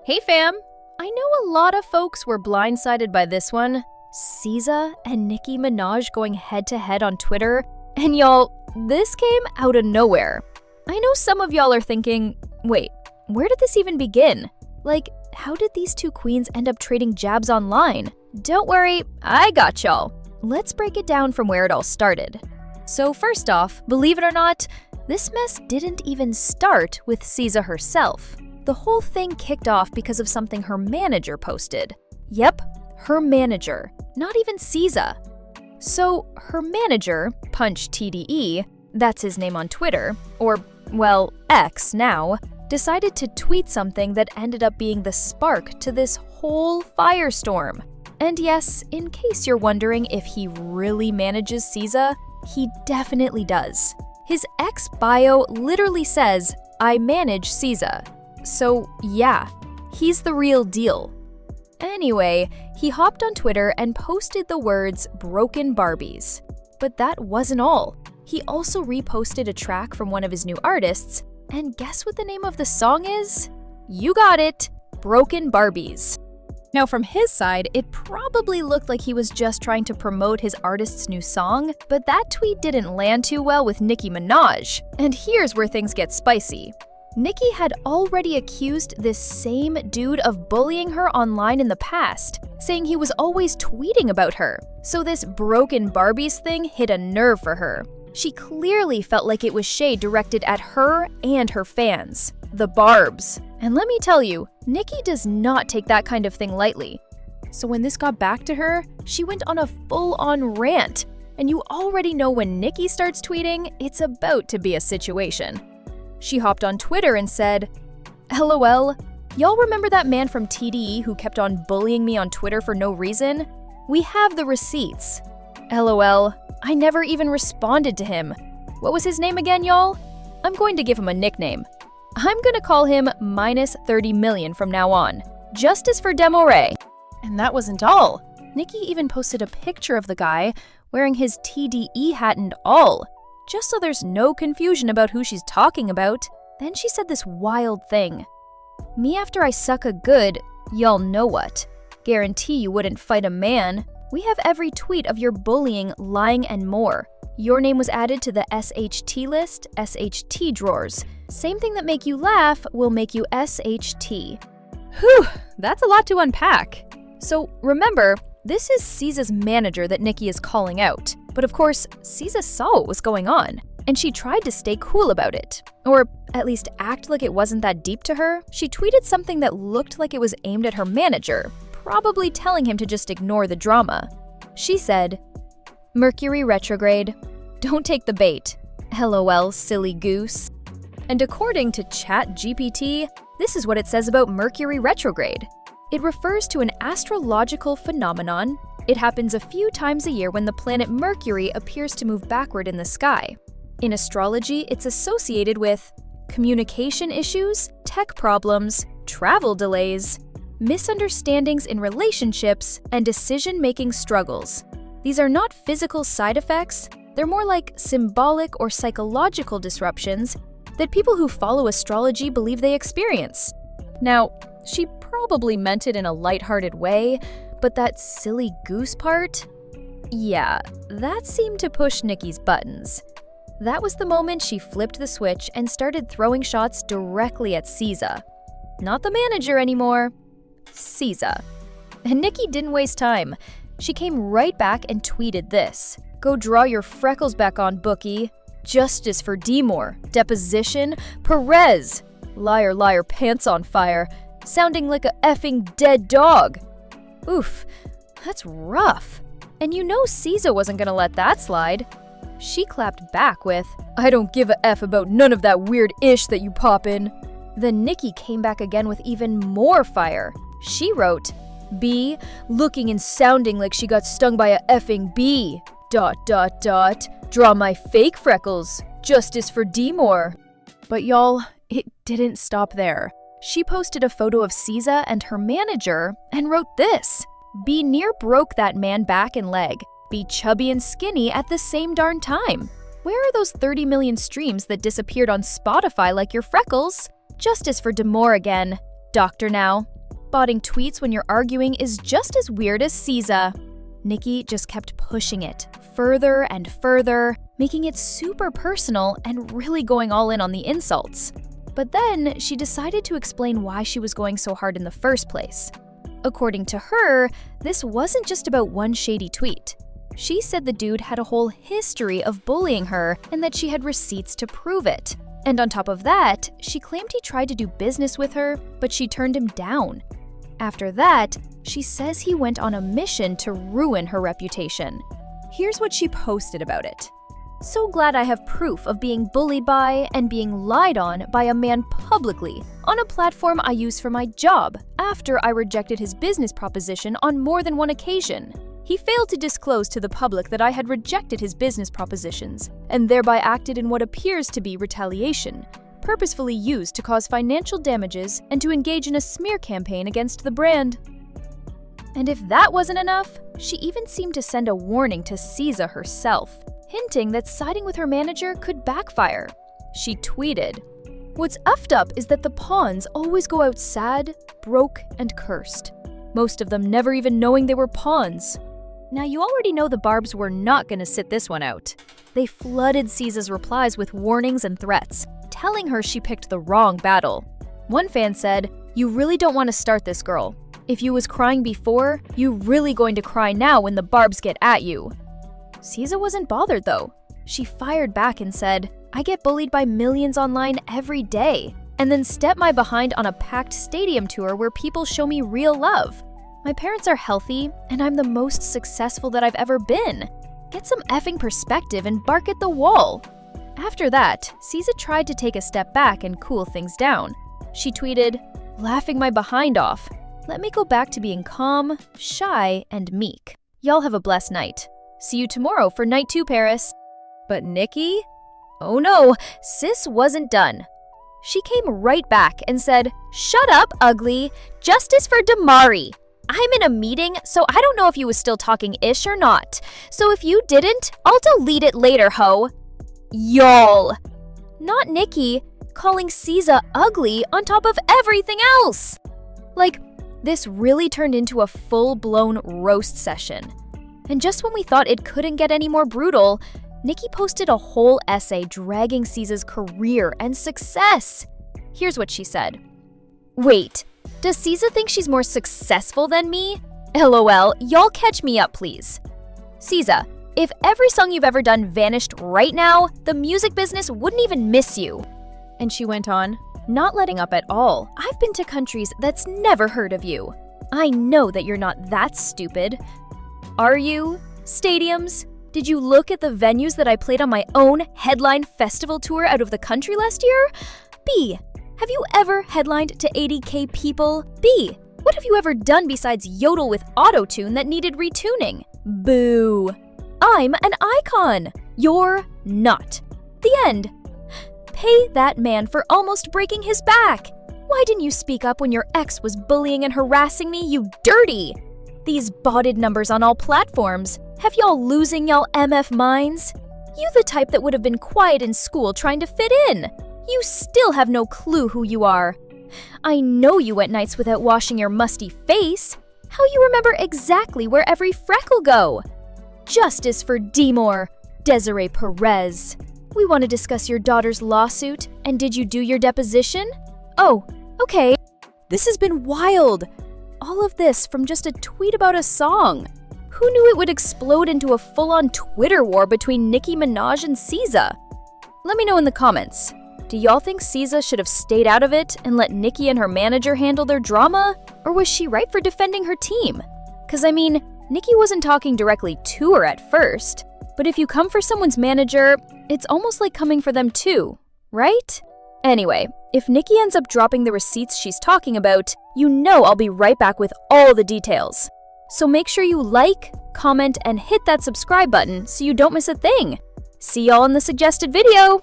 Hey fam! I know a lot of folks were blindsided by this one. Sza and Nicki Minaj going head-to-head on Twitter. And y'all, this came out of nowhere. I know some of y'all are thinking, wait, where did this even begin? Like, how did these two queens end up trading jabs online? Don't worry, I got y'all. Let's break it down from where it all started. So first off, believe it or not, this mess didn't even start with Sza herself. The whole thing kicked off because of something her manager posted. Yep, her manager, not even Sza. So her manager, Punch TDE, that's his name on Twitter, or, well, X now, decided to tweet something that ended up being the spark to this whole firestorm. And yes, in case you're wondering if he really manages Sza, he definitely does. His X bio literally says, "I manage Sza." So yeah, he's the real deal. Anyway, he hopped on Twitter and posted the words "broken Barbies." But that wasn't all. He also reposted a track from one of his new artists, and guess what the name of the song is? You got it, Broken Barbies. Now from his side, it probably looked like he was just trying to promote his artist's new song, but that tweet didn't land too well with Nicki Minaj. And here's where things get spicy. Nicki had already accused this same dude of bullying her online in the past, saying he was always tweeting about her. So this broken Barbies thing hit a nerve for her. She clearly felt like it was shade directed at her and her fans, the Barbs. And let me tell you, Nicki does not take that kind of thing lightly. So when this got back to her, she went on a full-on rant. And you already know when Nicki starts tweeting, it's about to be a situation. She hopped on Twitter and said, "LOL, y'all remember that man from TDE who kept on bullying me on Twitter for no reason? We have the receipts. LOL, I never even responded to him. What was his name again, y'all? I'm going to give him a nickname. I'm gonna call him minus 30 million from now on. Justice for Demore." And that wasn't all. Nicki even posted a picture of the guy wearing his TDE hat and all, just so there's no confusion about who she's talking about. Then she said this wild thing. "Me after I suck a good, y'all know what. Guarantee you wouldn't fight a man. We have every tweet of your bullying, lying, and more. Your name was added to the SHT list, SHT drawers. Same thing that make you laugh will make you SHT. Whew, that's a lot to unpack. So remember, this is Sza's manager that Nicki is calling out. But of course, Sza saw what was going on, and she tried to stay cool about it. Or at least act like it wasn't that deep to her. She tweeted something that looked like it was aimed at her manager, probably telling him to just ignore the drama. She said, "Mercury retrograde. Don't take the bait. LOL, silly goose." And according to ChatGPT, this is what it says about Mercury retrograde. It refers to an astrological phenomenon. It happens a few times a year when the planet Mercury appears to move backward in the sky. In astrology, it's associated with communication issues, tech problems, travel delays, misunderstandings in relationships, and decision-making struggles. These are not physical side effects, they're more like symbolic or psychological disruptions that people who follow astrology believe they experience. Now, she probably meant it in a lighthearted way, but that silly goose part? Yeah, that seemed to push Nicki's buttons. That was the moment she flipped the switch and started throwing shots directly at Sza. Not the manager anymore, Sza. And Nicki didn't waste time. She came right back and tweeted this. "Go draw your freckles back on, bookie. Justice for Demore. Deposition. Perez. Liar, liar, pants on fire. Sounding like a effing dead dog." Oof, that's rough. And you know Sza wasn't gonna let that slide. She clapped back with, "I don't give a F about none of that weird ish that you pop in." Then Nicki came back again with even more fire. She wrote, "B, looking and sounding like she got stung by a effing bee. ... Draw my fake freckles. Justice for Demore." But y'all, it didn't stop there. She posted a photo of Sza and her manager and wrote this. "Be near broke that man back and leg. Be chubby and skinny at the same darn time. Where are those 30 million streams that disappeared on Spotify like your freckles? Justice for Demore again. doctor now. Botting tweets when you're arguing is just as weird as Sza. Nicki just kept pushing it further and further, making it super personal and really going all in on the insults. But then she decided to explain why she was going so hard in the first place. According to her, this wasn't just about one shady tweet. She said the dude had a whole history of bullying her and that she had receipts to prove it. And on top of that, she claimed he tried to do business with her, but she turned him down. After that, she says he went on a mission to ruin her reputation. Here's what she posted about it. So glad I have proof of being bullied by and being lied on by a man publicly on a platform I use for my job after I rejected his business proposition on more than one occasion. He failed to disclose to the public that I had rejected his business propositions and thereby acted in what appears to be retaliation, purposefully used to cause financial damages and to engage in a smear campaign against the brand. And if that wasn't enough, she even seemed to send a warning to Sza herself, hinting that siding with her manager could backfire. She tweeted, "What's effed up is that the pawns always go out sad, broke, and cursed. Most of them never even knowing they were pawns." Now you already know the Barbs were not gonna sit this one out. They flooded Sza's replies with warnings and threats, telling her she picked the wrong battle. One fan said, "You really don't want to start this, girl. If you was crying before, you really going to cry now when the Barbs get at you." Sza wasn't bothered though. She fired back and said, "I get bullied by millions online every day, and then step my behind on a packed stadium tour where people show me real love. My parents are healthy, and I'm the most successful that I've ever been. Get some effing perspective and bark at the wall." After that, Sza tried to take a step back and cool things down. She tweeted, "Laughing my behind off. Let me go back to being calm, shy, and meek. Y'all have a blessed night. See you tomorrow for night 2, Paris." But Nicki? Oh no, sis wasn't done. She came right back and said, "Shut up, ugly. Justice for Damari. I'm in a meeting, so I don't know if you was still talking ish or not. So if you didn't, I'll delete it later, ho." Y'all. Not Nicki, calling Sza ugly on top of everything else. Like, this really turned into a full-blown roast session. And just when we thought it couldn't get any more brutal, Nicki posted a whole essay dragging Sza's career and success. Here's what she said. "Wait, does Sza think she's more successful than me? LOL, y'all catch me up, please. Sza, if every song you've ever done vanished right now, the music business wouldn't even miss you." And she went on, "Not letting up at all. I've been to countries that's never heard of you. I know that you're not that stupid. Are you? Stadiums? Did you look at the venues that I played on my own headline festival tour out of the country last year? B, have you ever headlined to 80K people? B, what have you ever done besides yodel with auto-tune that needed retuning? Boo. I'm an icon. You're not. The end. Pay that man for almost breaking his back. Why didn't you speak up when your ex was bullying and harassing me, you dirty? These botted numbers on all platforms. Have y'all losing y'all MF minds? You the type that would have been quiet in school trying to fit in. You still have no clue who you are. I know you went nights without washing your musty face. How you remember exactly where every freckle go? Justice for Demore, Desiree Perez. We want to discuss your daughter's lawsuit, and did you do your deposition? Oh, okay. This has been wild. All of this from just a tweet about a song. Who knew it would explode into a full-on Twitter war between Nicki Minaj and Sza? Let me know in the comments. Do y'all think Sza should have stayed out of it and let Nicki and her manager handle their drama? Or was she right for defending her team? 'Cause I mean, Nicki wasn't talking directly to her at first, but if you come for someone's manager, it's almost like coming for them too, right? Anyway, if Nicki ends up dropping the receipts she's talking about, you know I'll be right back with all the details. So make sure you like, comment, and hit that subscribe button so you don't miss a thing. See y'all in the suggested video!